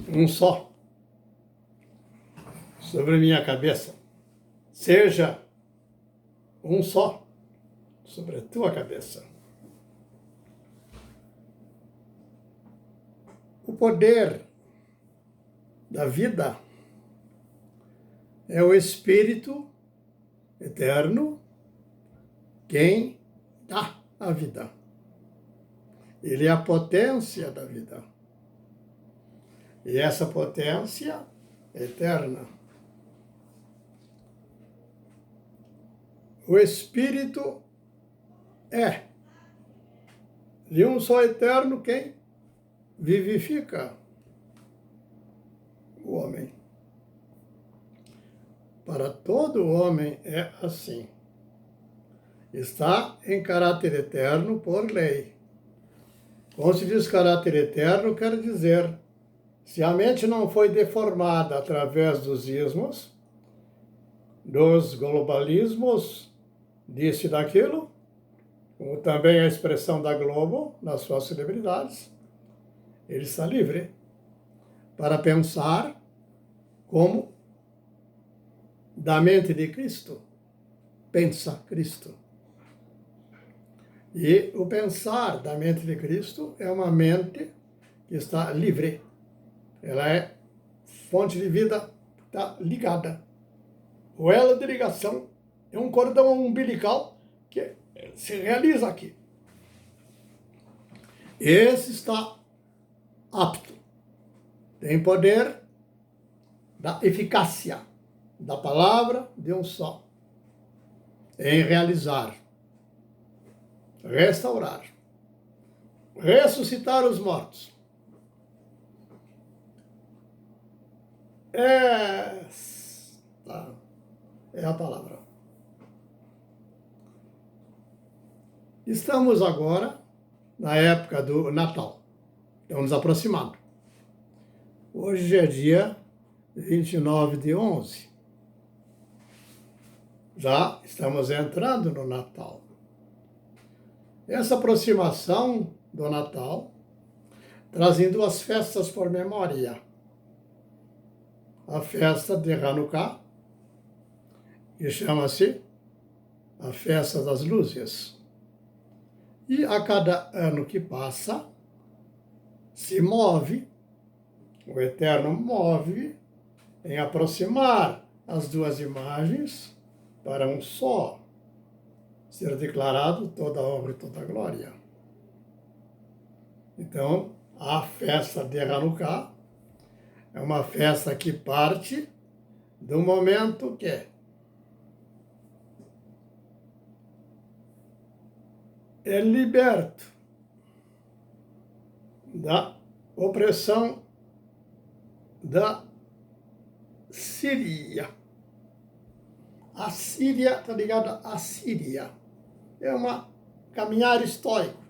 um só sobre minha cabeça. Seja um só sobre a tua cabeça. O poder da vida é o Espírito eterno quem dá a vida. Ele é a potência da vida. E essa potência é eterna. O Espírito é de um só eterno quem vivifica o homem. Para todo homem é assim. Está em caráter eterno por lei. Quando se diz caráter eterno, quer dizer, se a mente não foi deformada através dos ismos, dos globalismos, disso e daquilo, como também a expressão da Globo, nas suas celebridades, ele está livre para pensar como da mente de Cristo pensa Cristo. E o pensar da mente de Cristo é uma mente que está livre. Ela é fonte de vida, está ligada. O elo de ligação é um cordão umbilical que se realiza aqui. Esse está apto. Tem poder da eficácia da palavra de um só em realizar, restaurar, ressuscitar os mortos. Esta é a palavra. Estamos agora na época do Natal. Estamos nos aproximando. Hoje é dia 29/11. Já estamos entrando no Natal. Essa aproximação do Natal, trazendo as festas por memória. A festa de Hanukkah, que chama-se a Festa das Luzes. E a cada ano que passa, se move, o Eterno move em aproximar as duas imagens para um só, ser declarado toda a honra e toda a glória. Então, a festa de Hanukkah é uma festa que parte do momento que é liberto da opressão da Síria. A Síria está ligada à Síria. É um caminhar histórico.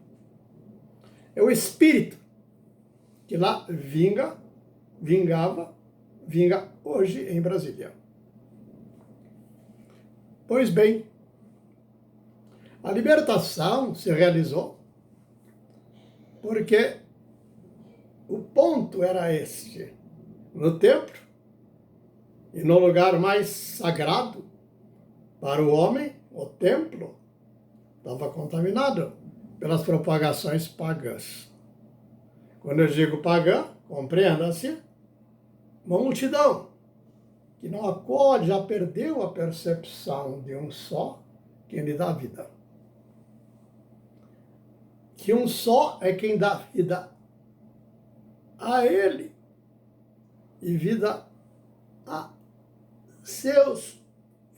É o espírito que lá vinga hoje em Brasília. Pois bem, a libertação se realizou porque o ponto era este. No templo e no lugar mais sagrado para o homem, o templo estava contaminado pelas propagações pagãs. Quando eu digo pagã, compreenda-se, uma multidão que não acolhe, já perdeu a percepção de um só quem lhe dá vida. Que um só é quem dá vida a ele e vida a seus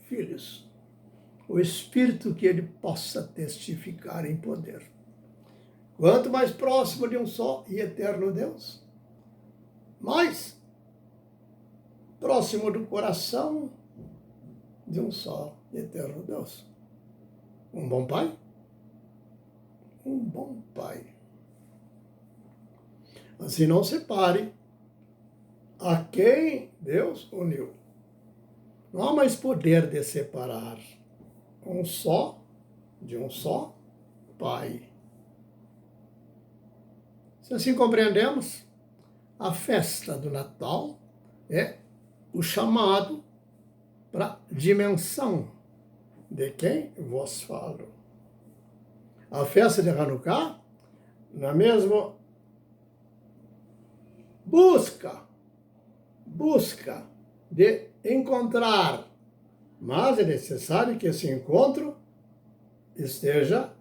filhos. O Espírito que ele possa testificar em poder. Quanto mais próximo de um só e eterno Deus, mais próximo do coração de um só e eterno Deus. Um bom pai? Um bom pai. Assim não separe a quem Deus uniu. Não há mais poder de separar um só de um só Pai. Se assim compreendemos, a festa do Natal é o chamado para dimensão de quem vos falo. A festa de Hanukkah, na mesma busca de encontrar, mas é necessário que esse encontro esteja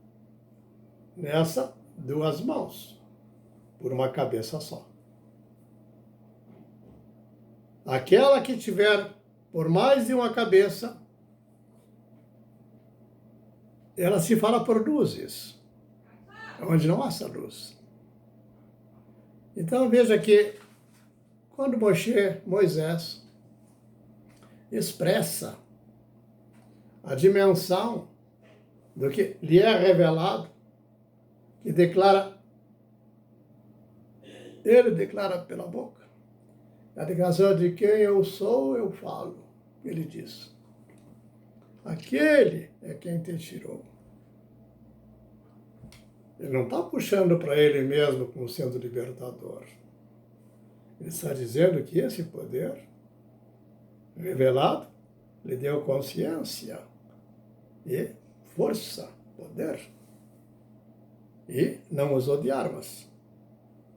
nessa duas mãos, por uma cabeça só. Aquela que tiver por mais de uma cabeça, ela se fala por luzes, onde não há essa luz. Então veja que quando Moisés expressa a dimensão do que lhe é revelado, que ele declara pela boca, a declaração de quem eu sou, eu falo, ele diz. Aquele é quem te tirou. Ele não está puxando para ele mesmo como sendo libertador. Ele está dizendo que esse poder revelado lhe deu consciência e força, poder. E não usou de armas.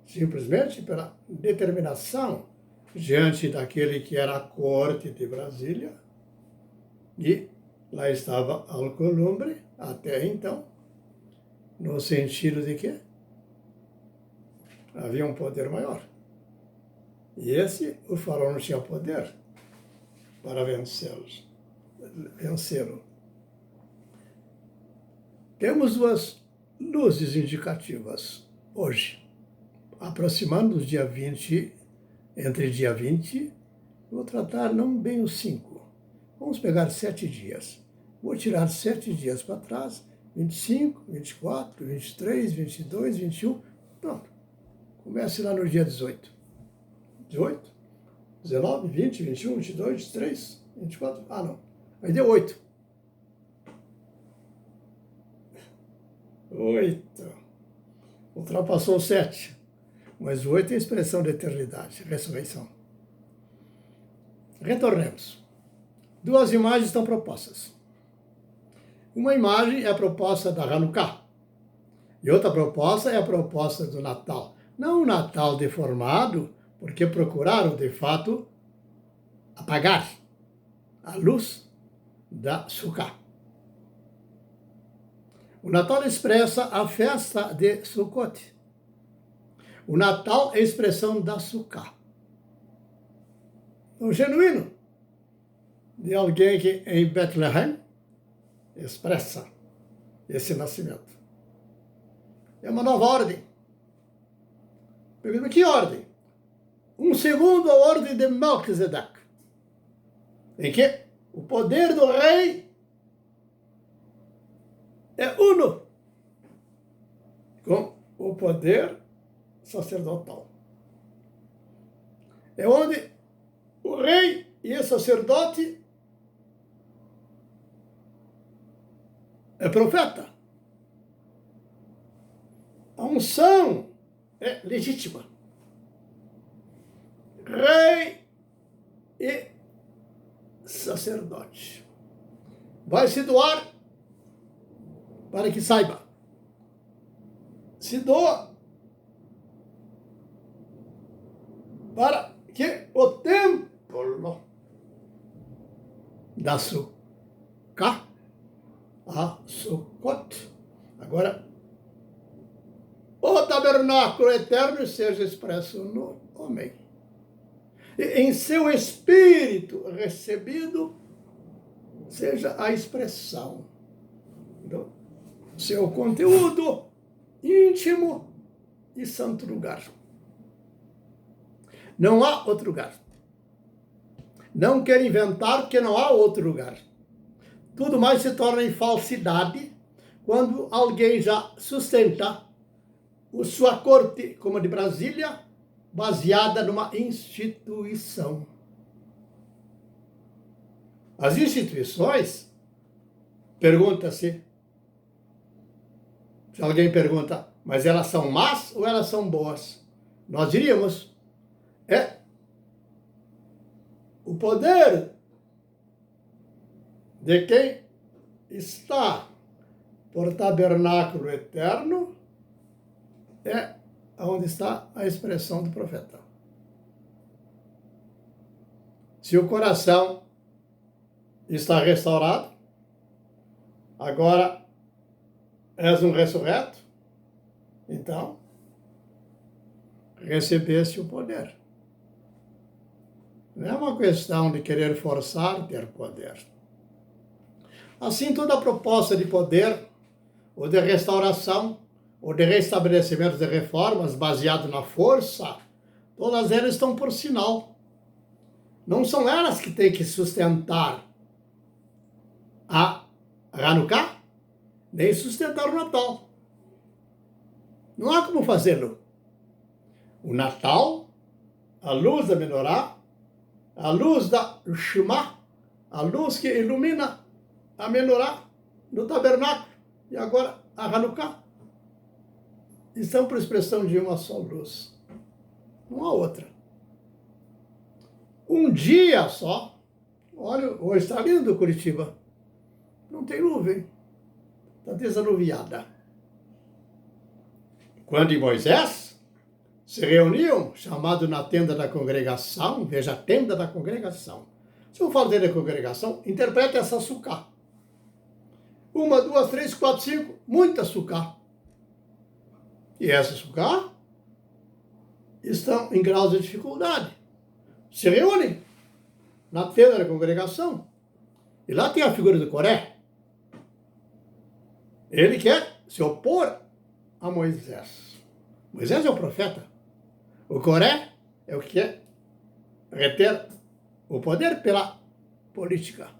Simplesmente pela determinação diante daquele que era a corte de Brasília. E lá estava Alcolumbre, até então, no sentido de que havia um poder maior. E o faraó não tinha poder para vencê-lo. Temos duas luzes indicativas hoje, aproximando os dia 20, entre dia 20, vou tratar não bem os 5, vamos pegar 7 dias. Vou tirar 7 dias para trás, 25, 24, 23, 22, 21, pronto. Comece lá no dia 18. 18, 19, 20, 21, 22, 23, 24, não. Aí deu 8. 8. Ultrapassou o 7. Mas o 8 é a expressão de eternidade, ressurreição. Retornemos. Duas imagens estão propostas. Uma imagem é a proposta da Hanukkah. E outra proposta é a proposta do Natal. Não o Natal deformado, porque procuraram, de fato, apagar a luz da Sukkah. O Natal expressa a festa de Sukkot. O Natal é a expressão da Sukkah. O genuíno de alguém que em Bethlehem expressa esse nascimento. É uma nova ordem. Pergunta, que ordem? Um segundo a ordem de Melquisedeque, em que o poder do rei é uno com o poder sacerdotal. É onde o rei e o sacerdote é profeta. A unção é legítima. Rei e sacerdote. Vai se doar para que saiba. Se doa para que o templo da Sukkah, a Sukkot, agora, o tabernáculo eterno seja expresso no homem. E em seu espírito recebido seja a expressão do seu conteúdo íntimo e santo lugar. Não há outro lugar. Não quero inventar, porque não há outro lugar. Tudo mais se torna em falsidade quando alguém já sustenta a sua corte, como a de Brasília, baseada numa instituição. As instituições, pergunta-se, se alguém pergunta, mas elas são más ou elas são boas? Nós diríamos, é o poder de quem está por tabernáculo eterno, é onde está a expressão do profeta. Se o coração está restaurado, agora és um ressurreto, então recebeste o poder. Não é uma questão de querer forçar ter poder. Assim, toda proposta de poder, ou de restauração, ou de restabelecimento de reformas baseado na força, todas elas estão por sinal. Não são elas que têm que sustentar a Hanukkah, nem sustentar o Natal. Não há como fazê-lo. O Natal, a luz da menorá, a luz da Shema, a luz que ilumina a menorá no tabernáculo, e agora a Hanukkah, estão por expressão de uma só luz. Não há outra. Um dia só, olha, hoje está lindo Curitiba, não tem nuvem, está desanuviada. Quando em Moisés se reuniam, chamado na tenda da congregação, veja, a tenda da congregação. Se eu falo tenda da congregação, interprete essa sucá. 1, 2, 3, 4, 5, muita sucá. E essa sucá estão em graus de dificuldade. Se reúnem na tenda da congregação. E lá tem a figura do Coré. Ele quer se opor a Moisés. Moisés é o profeta. O Coré é o que quer reter o poder pela política.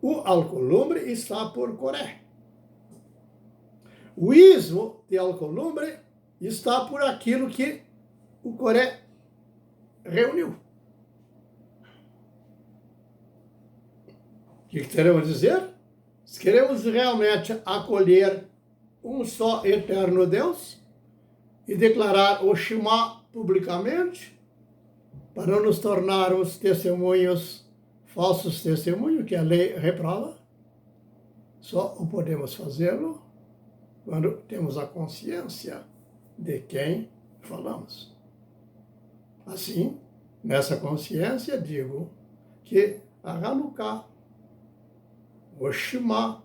O alcolumbre está por Coré. O ismo de alcolumbre está por aquilo que o Coré reuniu. O que queremos dizer? Se queremos realmente acolher um só eterno Deus e declarar o Shema publicamente, para não nos tornarmos testemunhos, falsos testemunhos, que a lei reprova, só o podemos fazê-lo quando temos a consciência de quem falamos. Assim, nessa consciência, digo que a Hanukkah, o Shema,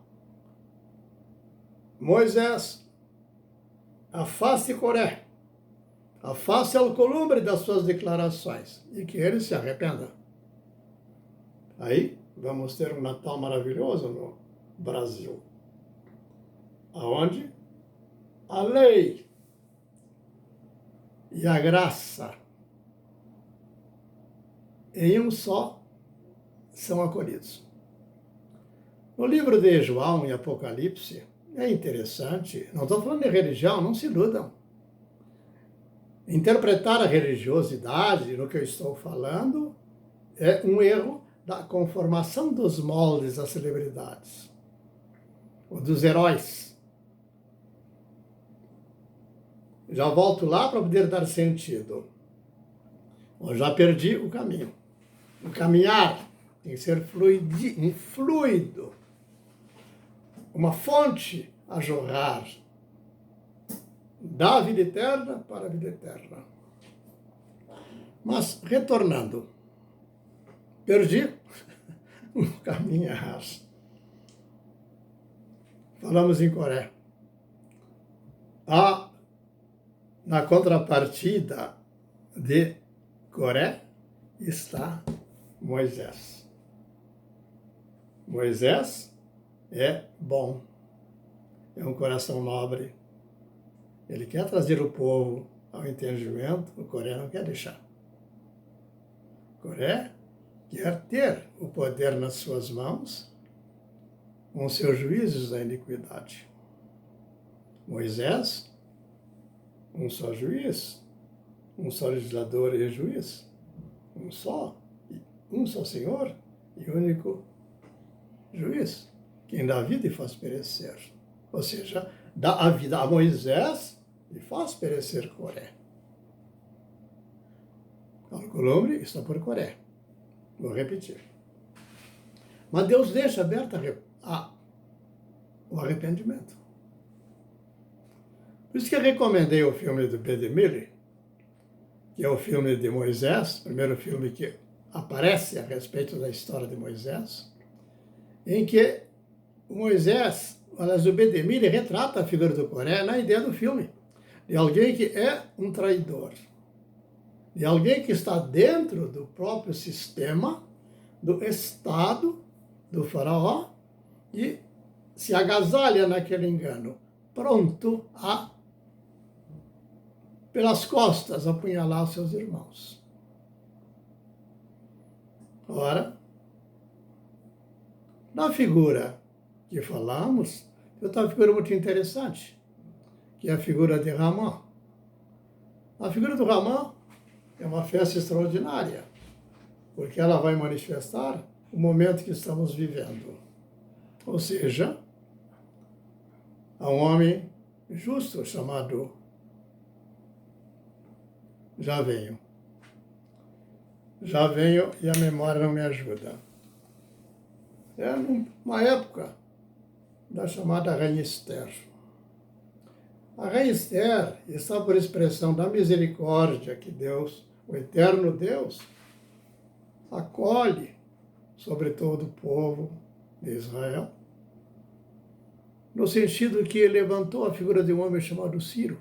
Moisés, afaste Coré, afaste alcolumbre das suas declarações e que ele se arrependa. Aí vamos ter um Natal maravilhoso no Brasil, aonde a lei e a graça em um só são acolhidos. No livro de João e Apocalipse, é interessante, não estou falando de religião, não se iludam. Interpretar a religiosidade no que eu estou falando é um erro da conformação dos moldes das celebridades, ou dos heróis. Já volto lá para poder dar sentido. Eu já perdi o caminho. O caminhar tem que ser fluido, uma fonte a jorrar da vida eterna para a vida eterna. Mas, retornando, perdi o caminhar. Falamos em Coré. Na contrapartida de Coré está Moisés. Moisés é bom, é um coração nobre. Ele quer trazer o povo ao entendimento, o Coré não quer deixar. Coré quer ter o poder nas suas mãos com seus juízos da iniquidade. Moisés, um só juiz, um só legislador e juiz, um só Senhor e único juiz, quem dá vida e faz perecer. Ou seja, dá a vida a Moisés e faz perecer Coré. Alcolumbre está por Coré. Vou repetir. Mas Deus deixa aberto o arrependimento. Por isso que eu recomendei o filme do Bedemille, que é o filme de Moisés, o primeiro filme que aparece a respeito da história de Moisés, em que Moisés, aliás, o Bedemille retrata a figura do Coré na ideia do filme, de alguém que é um traidor, de alguém que está dentro do próprio sistema, do Estado, do faraó, e se agasalha naquele engano, pronto a, pelas costas, apunhalar seus irmãos. Ora, na figura que falamos, tem outra figura muito interessante, que é a figura de Ramã. A figura do Ramã é uma festa extraordinária, porque ela vai manifestar o momento que estamos vivendo. Ou seja, há um homem justo chamado Já venho e a memória não me ajuda. É uma época da chamada Rainha Esther. A Rainha Esther está por expressão da misericórdia que Deus, o eterno Deus, acolhe sobre todo o povo de Israel, no sentido que ele levantou a figura de um homem chamado Ciro,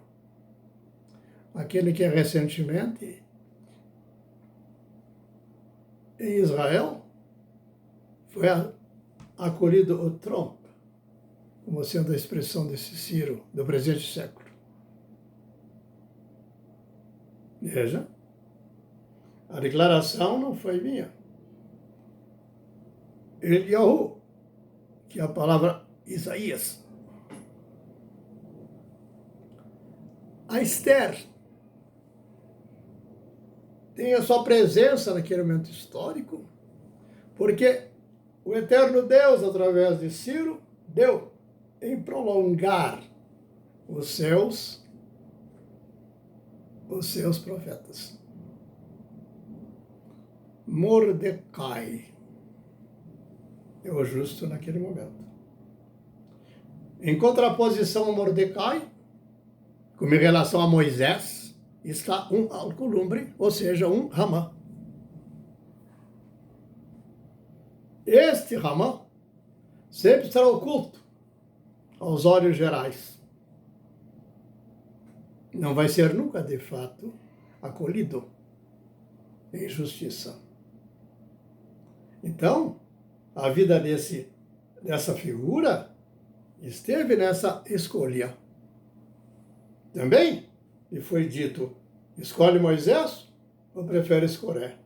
aquele que recentemente em Israel foi acolhido o Trump, como sendo a expressão desse Ciro, do presente século. Veja, a declaração não foi minha. Eliyahu, que é a palavra Isaías. A Esther tem a sua presença naquele momento histórico, porque o eterno Deus, através de Ciro, deu em prolongar os seus profetas. Mordecai é o justo naquele momento. Em contraposição a Mordecai, como em relação a Moisés, está um Alcolumbre, ou seja, um Ramã. Este Ramã sempre estará oculto aos olhos gerais. Não vai ser nunca, de fato, acolhido em justiça. Então, a vida dessa figura esteve nessa escolha. Também lhe foi dito, escolhe Moisés ou preferes Coré?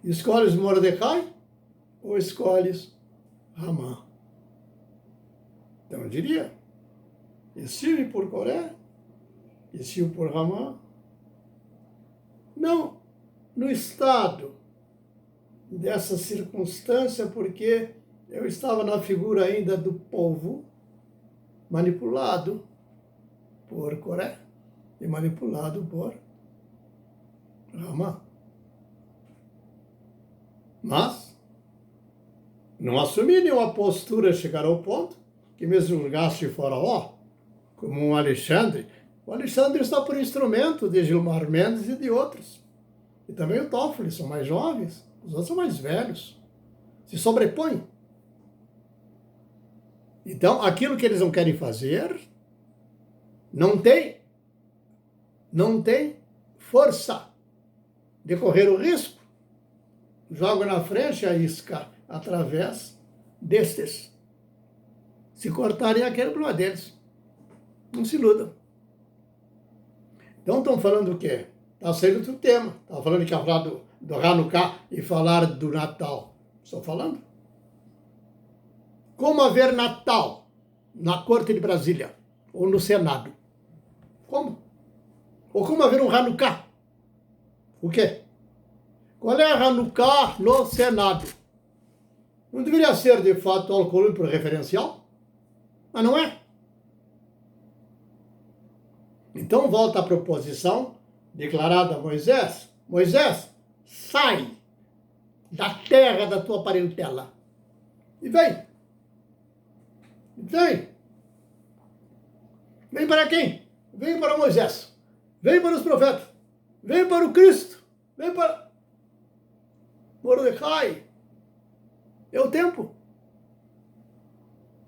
Escolhes Mordecai ou escolhes Ramã? Então eu diria, estive por Coré, estive por Ramã, não no estado dessa circunstância, porque eu estava na figura ainda do povo manipulado por Coré e manipulado por Ramã. Mas não assumi nenhuma postura chegar ao ponto que me julgasse de faraó, como um Alexandre. O Alexandre está por instrumento de Gilmar Mendes e de outros. E também o Toffoli, são mais jovens, os outros são mais velhos. Se sobrepõem. Então, aquilo que eles não querem fazer, não tem força de correr o risco. Joga na frente a isca através destes. Se cortarem aquele problema deles. Não se iludam. Então estão falando o quê? Está saindo outro tema. Estava falando que ia falar do Hanukkah e falar do Natal. Estou falando. Como haver Natal na Corte de Brasília ou no Senado? Como? Ou como haver um Hanukkah? O quê? Qual é a Hanukkah no Senado? Não deveria ser, de fato, Alcolumbre por referencial? Mas não é. Então volta a proposição declarada a Moisés, Moisés, sai da terra da tua parentela. E vem. Vem. Vem para quem? Vem para Moisés. Vem para os profetas. Vem para o Cristo. Vem para Mordecai. É o tempo.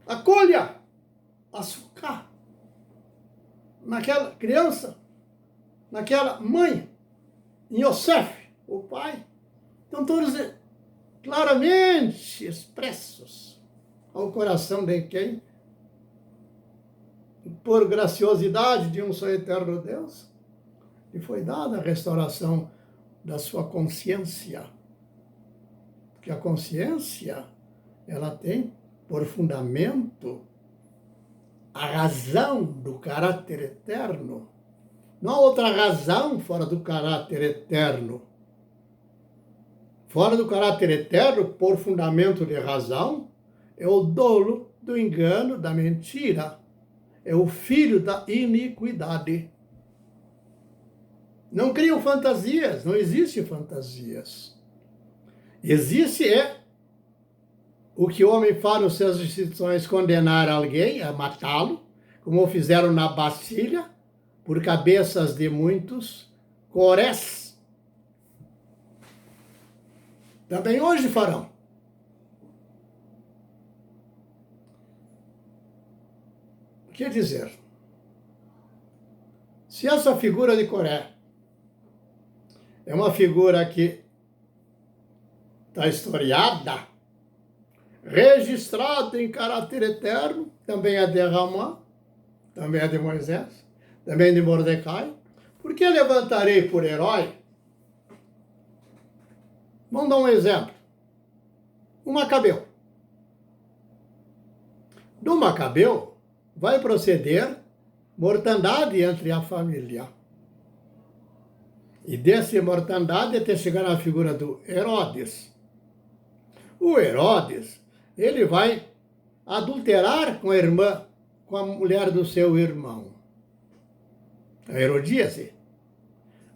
Acolha açúcar naquela criança, naquela mãe, em Yosef, o pai. Estão todos claramente expressos ao coração de quem, por graciosidade de um só eterno Deus, lhe foi dada a restauração da sua consciência. Porque a consciência, ela tem por fundamento a razão do caráter eterno. Não há outra razão fora do caráter eterno. Fora do caráter eterno, por fundamento de razão, é o dolo do engano, da mentira. É o filho da iniquidade. Não criam fantasias, não existem fantasias. Existe o que o homem faz nas suas instituições, condenar alguém, a matá-lo, como fizeram na Bastilha, por cabeças de muitos corés. Também hoje farão. O que dizer? Se essa figura de Coré é uma figura que está historiada, registrada em caráter eterno, também é de Ramá, também é de Moisés, também é de Mordecai, por que levantarei por herói? Vamos dar um exemplo. O Macabeu. Do Macabeu vai proceder mortandade entre a família. E dessa mortandade até chegar na figura do Herodes. O Herodes, ele vai adulterar com a irmã, com a mulher do seu irmão. A Herodíase.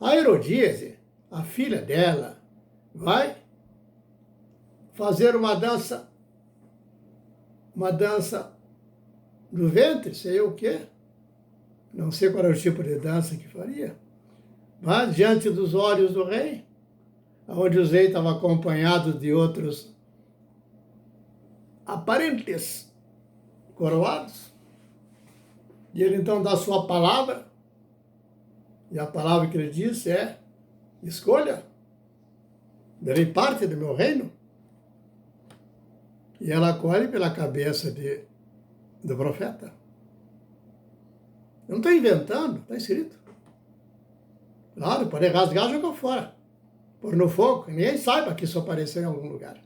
A Herodíase, a filha dela, vai fazer uma dança do ventre, sei o quê. Não sei qual era o tipo de dança que faria. Mas diante dos olhos do rei, onde o rei estava acompanhado de outros aparentes coroados, e ele então dá a sua palavra, e a palavra que ele disse é: escolha, darei parte do meu reino. E ela colhe pela cabeça do profeta. Eu não estou inventando, está escrito. Claro, pode rasgar e jogar fora. Pôr no fogo, que ninguém saiba que isso apareceu em algum lugar.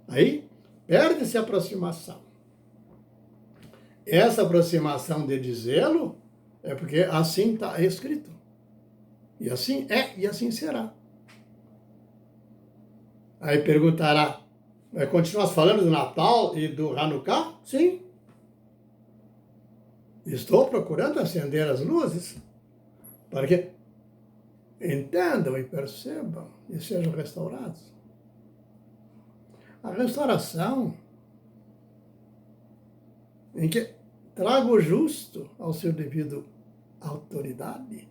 Aí, perde-se a aproximação. Essa aproximação de dizê-lo é porque assim está escrito. E assim é, e assim será. Aí perguntará, vai continuar falando do Natal e do Hanukkah? Sim. Estou procurando acender as luzes para que entendam e percebam e sejam restaurados. A restauração em que traga o justo ao seu devido autoridade,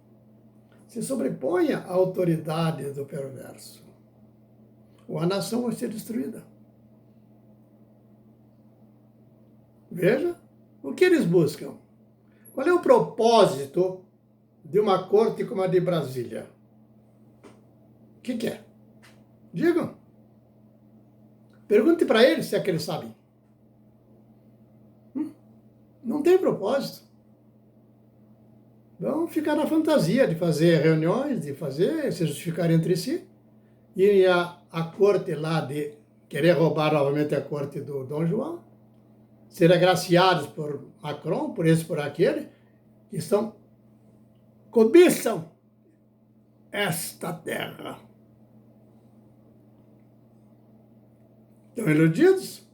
se sobreponha à autoridade do perverso, ou a nação vai ser destruída. Veja o que eles buscam. Qual é o propósito de uma corte como a de Brasília? O que é? Digam. Pergunte para eles se é que eles sabem. Não tem propósito. Vão ficar na fantasia de fazer reuniões, de fazer, se justificar entre si. E a corte lá de querer roubar novamente a corte do Dom João, ser agraciados por Macron, por esse, por aquele, que cobiçam esta terra. Estão iludidos?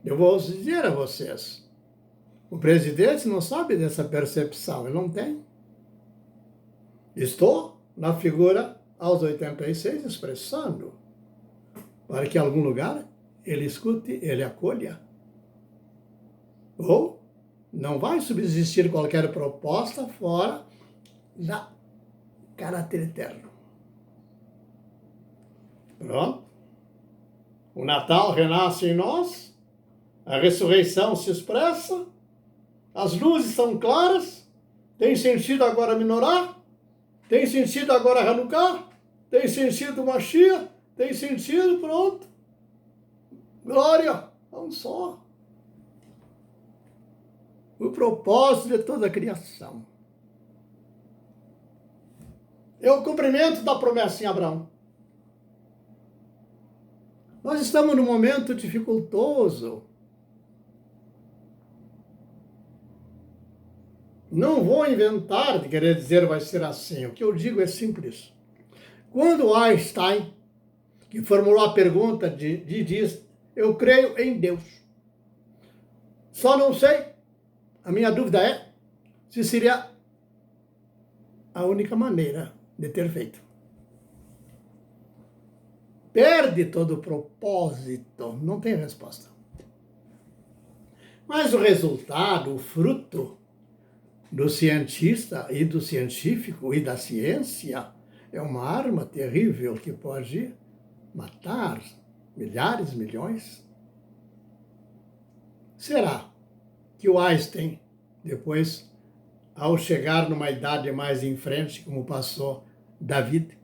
Eu vou dizer a vocês, o presidente não sabe dessa percepção, ele não tem. Estou na figura aos 86 expressando para que em algum lugar ele escute, ele acolha. Ou não vai subsistir qualquer proposta fora da caráter eterno. Pronto. O Natal renasce em nós, a ressurreição se expressa, as luzes são claras, tem sentido agora Menorá, tem sentido agora Hanukkah, tem sentido Mashiach, tem sentido, pronto. Glória a um só. O propósito de toda a criação. É o cumprimento da promessa em Abraão. Nós estamos num momento dificultoso. Não vou inventar de querer dizer vai ser assim. O que eu digo é simples. Quando Einstein, que formulou a pergunta, diz, eu creio em Deus. Só não sei, a minha dúvida é, se seria a única maneira de ter feito. Perde todo o propósito, não tem resposta. Mas o resultado, o fruto do cientista e do científico e da ciência é uma arma terrível que pode matar milhares, milhões. Será que o Einstein, depois, ao chegar numa idade mais em frente, como passou David,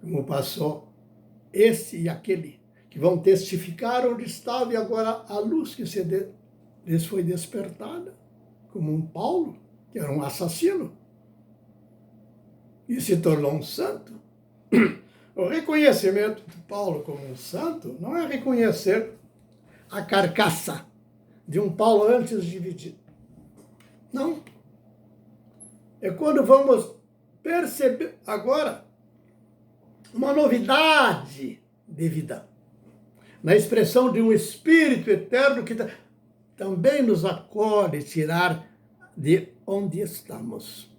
como passou esse e aquele, que vão testificar onde estava e agora a luz que lhes foi despertada, como um Paulo, que era um assassino, e se tornou um santo. O reconhecimento de Paulo como um santo não é reconhecer a carcaça de um Paulo antes dividido. Não. É quando vamos perceber agora uma novidade de vida, na expressão de um Espírito eterno que também nos acolhe tirar de onde estamos.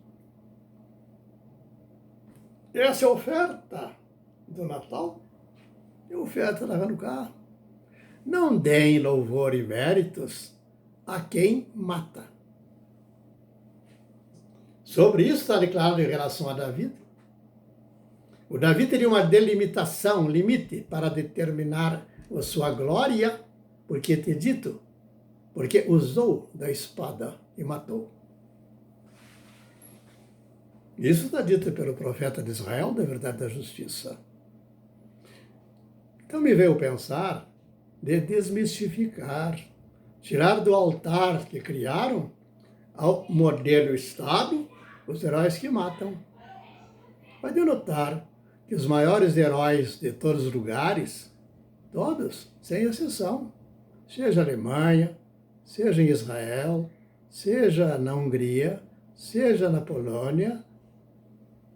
Essa é a oferta do Natal e a oferta da Hanukkah. Não deem louvor e méritos a quem mata. Sobre isso está declarado em relação a Davi. O Davi teria uma delimitação, um limite para determinar a sua glória, porque te dito, porque usou da espada e matou. Isso está dito pelo profeta de Israel, da verdade da justiça. Então me veio pensar de desmistificar, tirar do altar que criaram ao modelo Estado os heróis que matam. Pode notar que os maiores heróis de todos os lugares, todos, sem exceção, seja a Alemanha, seja em Israel, seja na Hungria, seja na Polônia,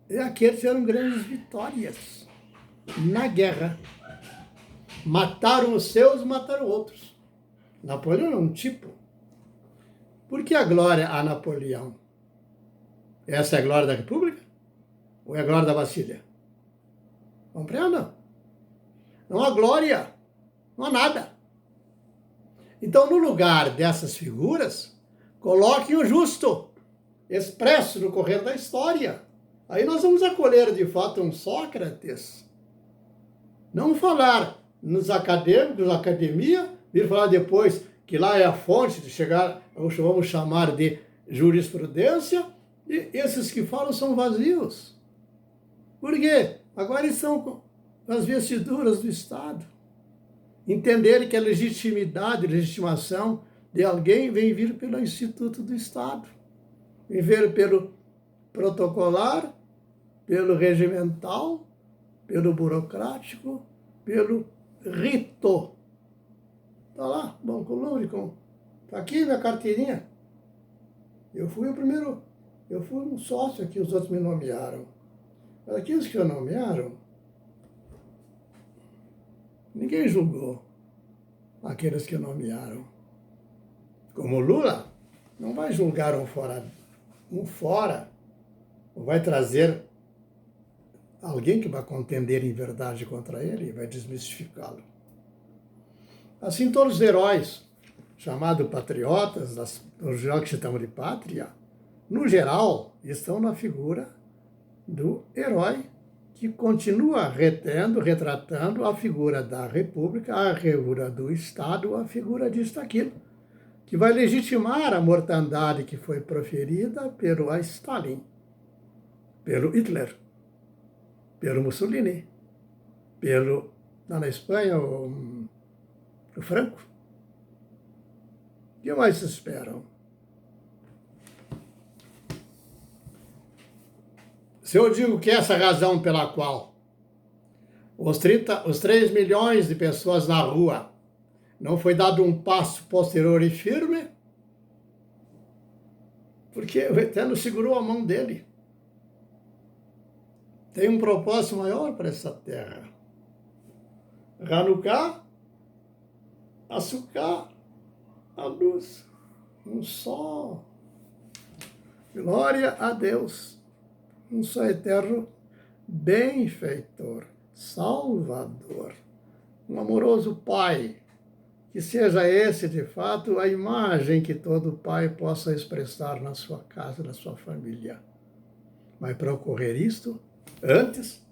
é aqueles que tiveram grandes vitórias na guerra. Mataram os seus, mataram outros. Napoleão é um tipo. Por que a glória a Napoleão? Essa é a glória da República? Ou é a glória da Basília? Compreendam? Não há glória, não há nada. Então, no lugar dessas figuras, coloquem o justo, expresso no correr da história. Aí nós vamos acolher, de fato, um Sócrates. Não falar nos acadêmicos, na academia, vir falar depois que lá é a fonte de chegar, vamos chamar de jurisprudência, e esses que falam são vazios. Por quê? Agora eles são com as vestiduras do Estado. Entenderem que a legitimação de alguém vem vir pelo Instituto do Estado, vem vir pelo protocolar, pelo regimental, pelo burocrático, pelo rito. Está lá, Banco Lúdico. Está aqui minha carteirinha. Eu fui o primeiro, eu fui um sócio que os outros me nomearam. Mas aqueles que eu nomearam, ninguém julgou aqueles que nomearam. Como Lula, não vai julgar um fora, ou vai trazer alguém que vai contender em verdade contra ele e vai desmistificá-lo. Assim, todos os heróis, chamados patriotas, os jogos que chamam de pátria, no geral, estão na figura do herói que continua retratando a figura da República, a figura do Estado, a figura disso, aquilo, que vai legitimar a mortandade que foi proferida pelo Stalin, pelo Hitler, pelo Mussolini, pelo, lá na Espanha, o Franco. O que mais esperam? Se eu digo que essa razão pela qual os 3 milhões de pessoas na rua não foi dado um passo posterior e firme, porque o Eterno segurou a mão dele. Tem um propósito maior para essa terra. Hanukkah, açúcar, a luz, um só. Glória a Deus. Um só eterno benfeitor, salvador, um amoroso Pai, que seja esse, de fato, a imagem que todo pai possa expressar na sua casa, na sua família. Mas para ocorrer isto, antes,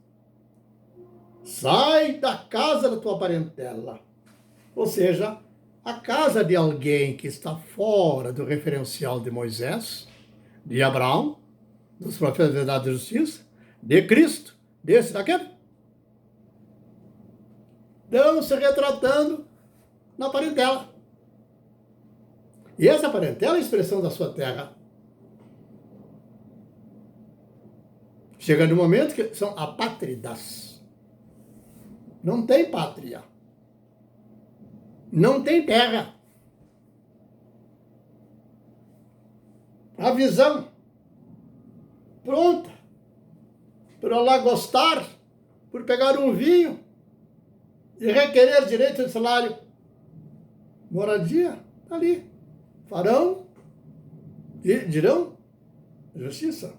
sai da casa da tua parentela, ou seja, a casa de alguém que está fora do referencial de Moisés, de Abraão, dos profetas da verdade e da justiça, de Cristo, desse, daquele. Estão se retratando na parentela. E essa parentela é a expressão da sua terra. Chega no momento que são apátridas. Não tem pátria. Não tem terra. A visão pronta, por lá gostar, por pegar um vinho e requerer direito de salário. Moradia, está ali. Farão e dirão justiça.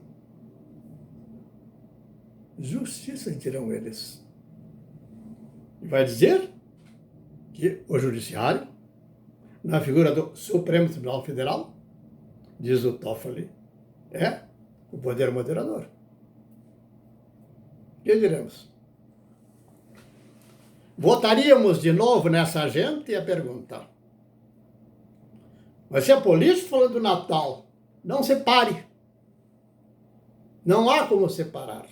Justiça dirão eles. E vai dizer que o judiciário, na figura do Supremo Tribunal Federal, diz o Toffoli, é o poder moderador. O que diremos? Votaríamos de novo nessa gente? E a pergunta. Vai ser político falando do Natal. Não separe. Não há como separar.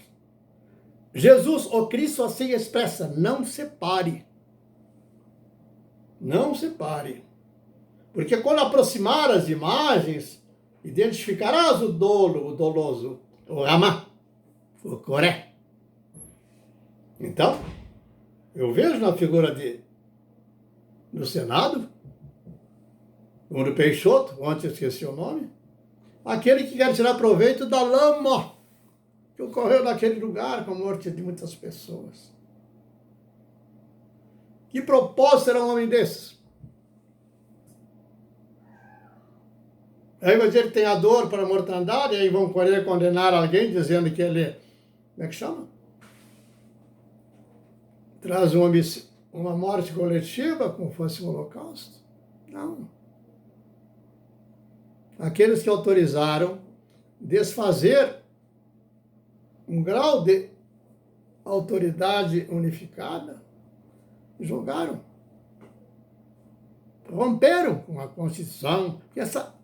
Jesus, o Cristo, assim expressa, não separe. Não separe. Porque quando aproximar as imagens, identificarás o dolo, o doloso, o Ramá, o Coré. Então, eu vejo na figura do Senado, ou do Peixoto, ontem eu esqueci o nome, aquele que quer tirar proveito da lama que ocorreu naquele lugar com a morte de muitas pessoas. Que propósito era um homem desses? Aí vai dizer que tem a dor para a mortandade, aí vão querer condenar alguém dizendo que ele, como é que chama? Traz uma morte coletiva, como fosse um holocausto. Não. Aqueles que autorizaram desfazer um grau de autoridade unificada, jogaram. Romperam com a Constituição, porque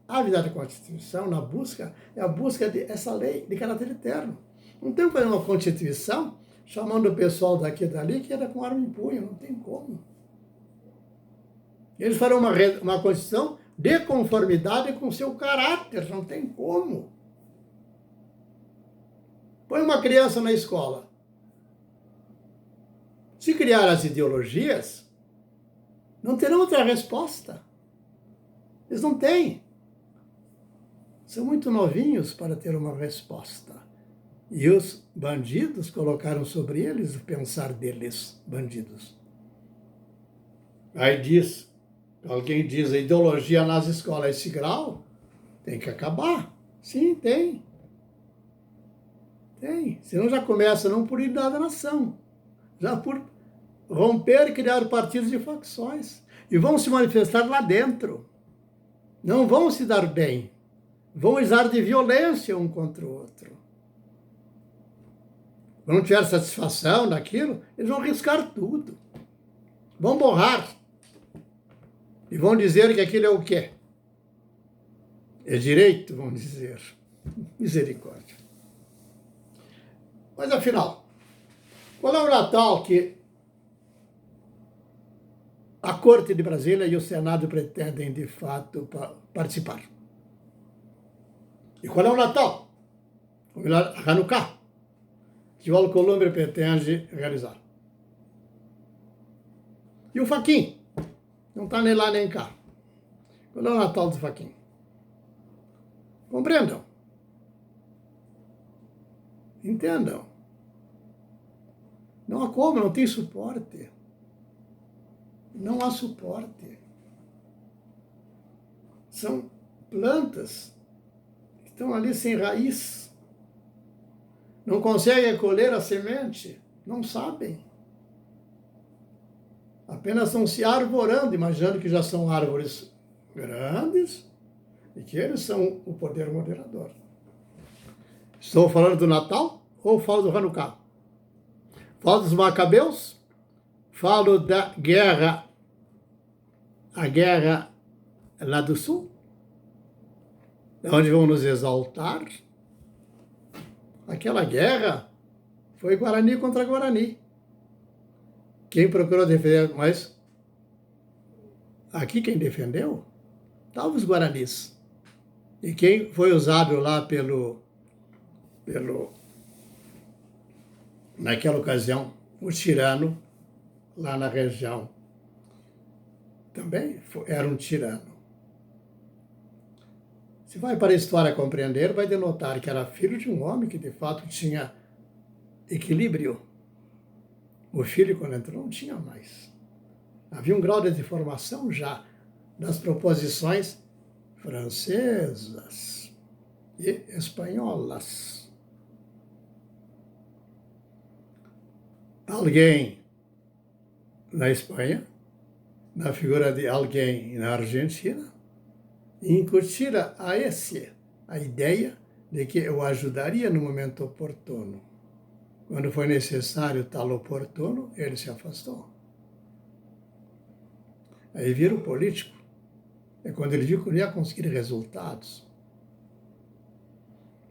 a vida da Constituição, na busca, é a busca dessa lei de caráter eterno. Não tem como fazer uma Constituição chamando o pessoal daqui e dali que era com arma em punho, não tem como. Eles farão uma Constituição de conformidade com seu caráter, não tem como. Põe uma criança na escola. Se criar as ideologias, não terão outra resposta. Eles não têm. São muito novinhos para ter uma resposta. E os bandidos colocaram sobre eles o pensar deles, bandidos. Aí alguém diz, a ideologia nas escolas, esse grau tem que acabar. Sim, tem. Tem. Senão já começa não por unidade da nação, já por romper e criar partidos e facções. E vão se manifestar lá dentro. Não vão se dar bem. Vão usar de violência um contra o outro. Quando não tiver satisfação naquilo, eles vão riscar tudo. Vão borrar. E vão dizer que aquilo é o quê? É direito, vão dizer. Misericórdia. Mas afinal, qual é o Natal que a Corte de Brasília e o Senado pretendem, de fato, participar? E qual é o Natal? Ou melhor, a Hanukkah, que o Alcolumbre pretende realizar. E o Faquin? Não está nem lá nem cá. Qual é o Natal do Faquin? Compreendam. Entendam. Não há como, não tem suporte. Não há suporte. São plantas que estão ali sem raiz. Não conseguem colher a semente. Não sabem. Apenas estão se arvorando, imaginando que já são árvores grandes e que eles são o poder moderador. Estou falando do Natal ou falo do Hanukkah? Falo dos Macabeus? Falo da guerra, a guerra lá do Sul, onde vão nos exaltar. Aquela guerra foi Guarani contra Guarani. Quem procurou defender, mas aqui quem defendeu estavam os Guaranis. E quem foi usado lá naquela ocasião, o tirano, lá na região, também era um tirano. Se vai para a história compreender, vai denotar que era filho de um homem que, de fato, tinha equilíbrio. O filho, quando entrou, não tinha mais. Havia um grau de deformação já das proposições francesas e espanholas. Alguém na Espanha, na figura de alguém na Argentina, incutira a ideia de que eu ajudaria no momento oportuno. Quando foi necessário tal oportuno, ele se afastou. Aí vira o político. É quando ele viu que não ia conseguir resultados.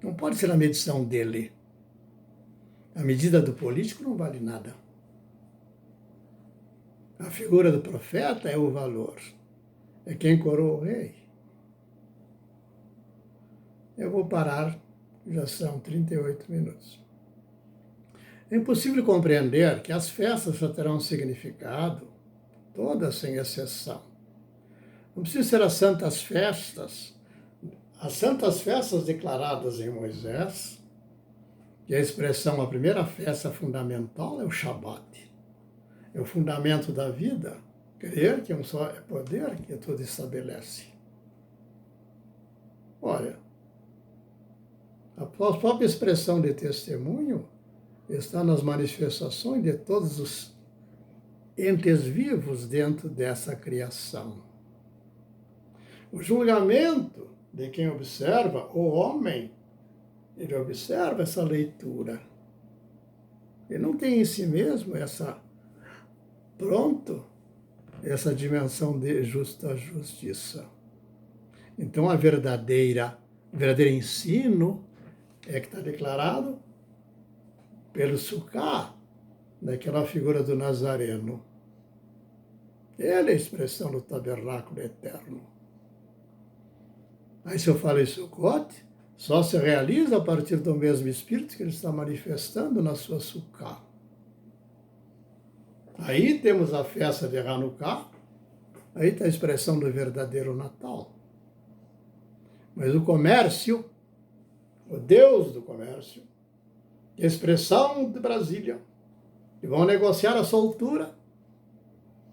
Não pode ser a medição dele. A medida do político não vale nada. A figura do profeta é o valor. É quem coroa o rei. Eu vou parar, já são 38 minutos. É impossível compreender que as festas só terão significado, todas sem exceção. Não precisa ser as santas festas. As santas festas declaradas em Moisés, que a expressão, a primeira festa fundamental é o Shabat. É o fundamento da vida, crer que um só é poder que tudo estabelece. Olha, a própria expressão de testemunho está nas manifestações de todos os entes vivos dentro dessa criação. O julgamento de quem observa, o homem, ele observa essa leitura. Ele não tem em si mesmo essa dimensão de justa justiça. Então, o verdadeiro ensino é que está declarado pelo Sukkah, daquela figura do Nazareno. Ele é a expressão do tabernáculo eterno. Aí, se eu falo em Sukkot, só se realiza a partir do mesmo Espírito que ele está manifestando na sua Sukkah. Aí temos a festa de Hanukkah, aí está a expressão do verdadeiro Natal. Mas o comércio, o Deus do comércio, a expressão de Brasília, que vão negociar a soltura,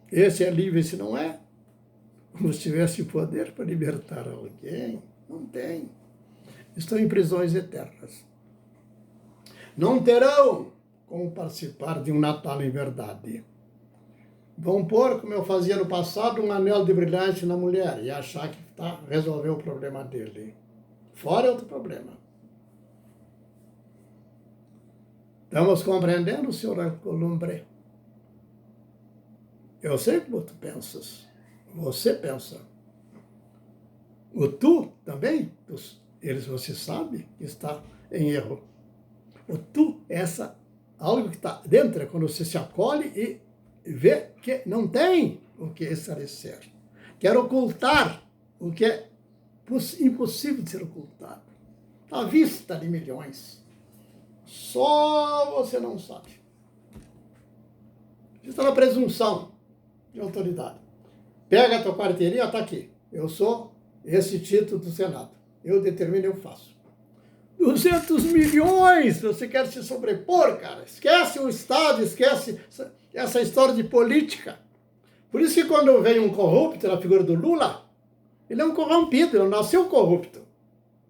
esse é livre, esse não é, como se tivesse poder para libertar alguém. Não tem. Estão em prisões eternas. não terão como participar de um Natal em verdade. Vão pôr, como eu fazia no passado, um anel de brilhante na mulher e achar que resolveu o problema dele. Fora é outro problema. Estamos compreendendo, senhor Alcolumbre? Eu sei como tu pensas. Você pensa. O tu também, você sabe que está em erro. O tu é algo que está dentro, é quando você se acolhe e vê que não tem o que esclarecer. Quer ocultar o que é impossível de ser ocultado. À vista de milhões. Só você não sabe. Você está na presunção de autoridade. Pega a tua carteirinha, está aqui. Eu sou esse título do Senado. Eu determino, eu faço. 200 milhões! Você quer se sobrepor, cara? Esquece o Estado, esquece essa história de política. Por isso que quando vem um corrupto na figura do Lula, ele é um corrompido, ele nasceu corrupto.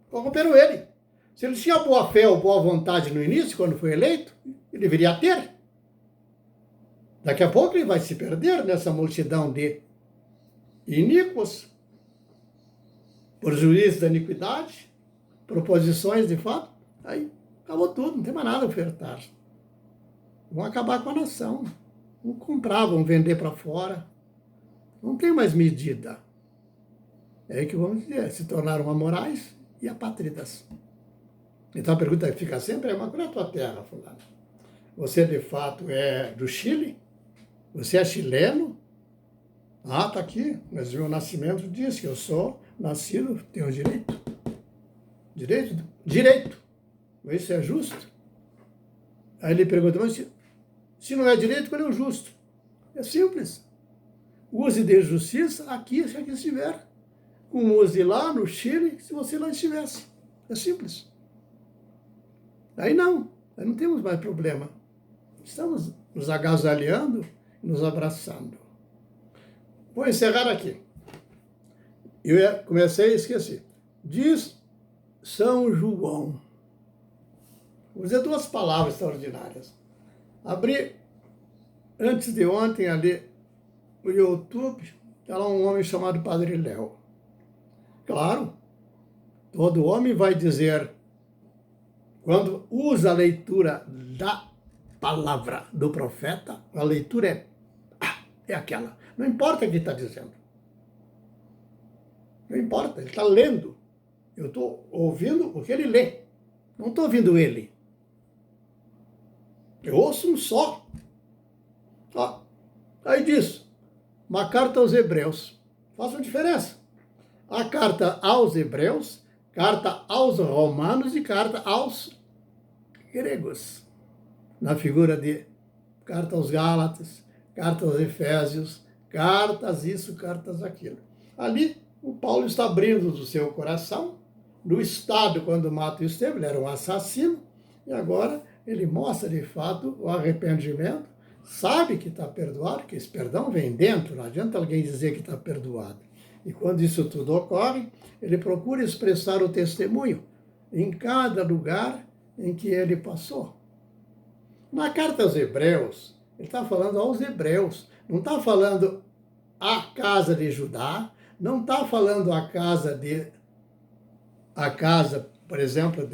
Corromperam ele. Se ele tinha boa fé ou boa vontade no início, quando foi eleito, ele deveria ter. Daqui a pouco ele vai se perder nessa multidão de iníquos, por juízo da iniquidade, proposições de fato, aí acabou tudo, não tem mais nada a ofertar. Vão acabar com a nação. Vão comprar, vão vender para fora. Não tem mais medida. É aí que vamos dizer, se tornaram amorais e apátridas. Então a pergunta que fica sempre é, mas qual é a tua terra, fulano? Você de fato é do Chile? Você é chileno? Ah, tá aqui, mas o meu nascimento diz que eu sou nascido, tenho direito. Direito? Direito. Isso é justo? Aí ele pergunta, mas se não é direito, qual é o justo? É simples. Use de justiça aqui, se aqui estiver. Como use lá no Chile, se você lá estivesse. É simples. Aí não temos mais problema. Estamos nos agasalhando, nos abraçando. Vou encerrar aqui. Eu comecei e esqueci. Diz São João. Vou dizer duas palavras extraordinárias. Abri, antes de ontem, ali no YouTube, está lá um homem chamado Padre Léo. Claro, todo homem vai dizer, quando usa a leitura da palavra do profeta, a leitura é aquela. Não importa o que está dizendo. Não importa, ele está lendo. Eu estou ouvindo o que ele lê. Não estou ouvindo ele. Eu ouço um só. Ó, aí diz, uma carta aos Hebreus. Faz uma diferença. A carta aos Hebreus, carta aos Romanos e carta aos gregos. Na figura de carta aos Gálatas, carta aos Efésios, cartas isso, cartas aquilo. Ali, o Paulo está abrindo do seu coração, do Estado, quando mata o Estevão, ele era um assassino, e agora ele mostra de fato o arrependimento, sabe que está perdoado, que esse perdão vem dentro, não adianta alguém dizer que está perdoado. E quando isso tudo ocorre, ele procura expressar o testemunho em cada lugar em que ele passou. Na carta aos Hebreus, ele está falando aos Hebreus, não está falando a casa de Judá, não está falando a casa, por exemplo,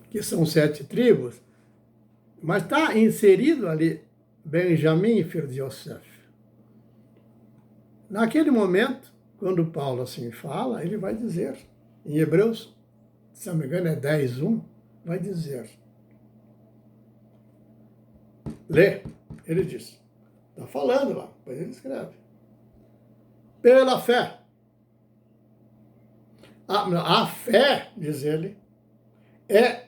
que são 7 tribos, mas está inserido ali Benjamim e filho de Yosef. Naquele momento, quando Paulo assim fala, ele vai dizer, em Hebreus, se não me engano é 10:1, vai dizer, lê, ele diz, está falando lá, depois ele escreve, pela fé. A fé, diz ele, é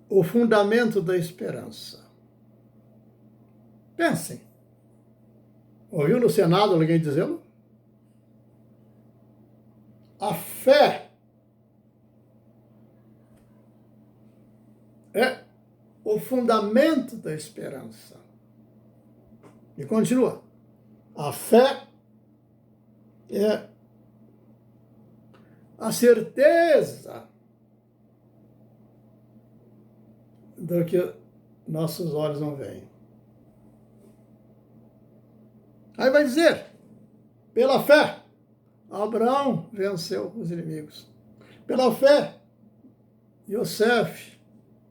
o fundamento da esperança. Pensem. Ouviu no Senado alguém dizendo? A fé é o fundamento da esperança. E continua. A fé é a certeza do que nossos olhos não veem. Aí vai dizer, pela fé, Abraão venceu os inimigos. Pela fé, Yosef